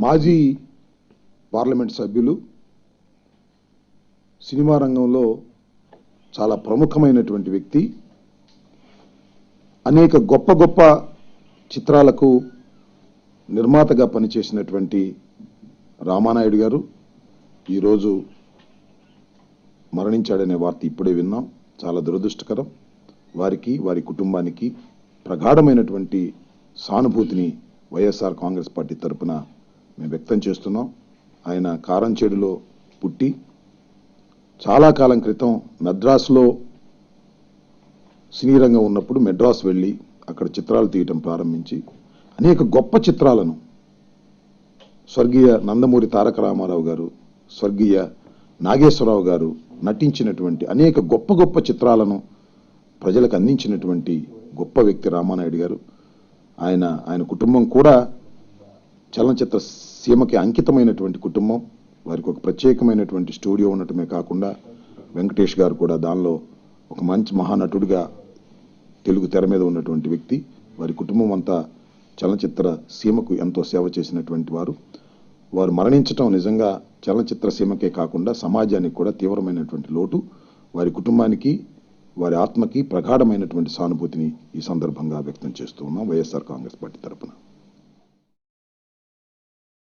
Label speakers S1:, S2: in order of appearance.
S1: మాజీ పార్లమెంట్ సభ్యులు, సినిమా రంగంలో చాలా ప్రముఖమైనటువంటి వ్యక్తి, అనేక గొప్ప గొప్ప చిత్రాలకు నిర్మాతగా పనిచేసినటువంటి రామానాయుడు గారు ఈరోజు మరణించాడనే వార్త ఇప్పుడే విన్నాం. చాలా దురదృష్టకరం. వారికి, వారి కుటుంబానికి ప్రగాఢమైనటువంటి సానుభూతిని వైఎస్ఆర్ కాంగ్రెస్ పార్టీ తరఫున మేము వ్యక్తం చేస్తున్నాం. ఆయన కారంచేడులో పుట్టి చాలా కాలం క్రితం మద్రాసులో సినీ రంగం ఉన్నప్పుడు మెడ్రాస్ వెళ్ళి అక్కడ చిత్రాలు తీయటం ప్రారంభించి అనేక గొప్ప చిత్రాలను స్వర్గీయ నందమూరి తారక రామారావు గారు, స్వర్గీయ నాగేశ్వరరావు గారు నటించినటువంటి అనేక గొప్ప గొప్ప చిత్రాలను ప్రజలకు అందించినటువంటి గొప్ప వ్యక్తి రామానాయుడు గారు. ఆయన కుటుంబం కూడా చలనచిత్ర సీమకి అంకితమైనటువంటి కుటుంబం. వారికి ఒక ప్రత్యేకమైనటువంటి స్టూడియో ఉండటమే కాకుండా వెంకటేష్ గారు కూడా దానిలో ఒక మంచి మహానటుడిగా తెలుగు తెర మీద ఉన్నటువంటి వ్యక్తి. వారి కుటుంబం అంతా చలనచిత్ర సీమకు ఎంతో సేవ చేసినటువంటి వారు మరణించటం నిజంగా చలనచిత్ర సీమకే కాకుండా సమాజానికి కూడా తీవ్రమైనటువంటి లోటు. వారి కుటుంబానికి, వారి ఆత్మకి ప్రగాఢమైనటువంటి సానుభూతిని ఈ సందర్భంగా వ్యక్తం చేస్తూ ఉన్నాం వైఎస్ఆర్ కాంగ్రెస్ పార్టీ తరఫున.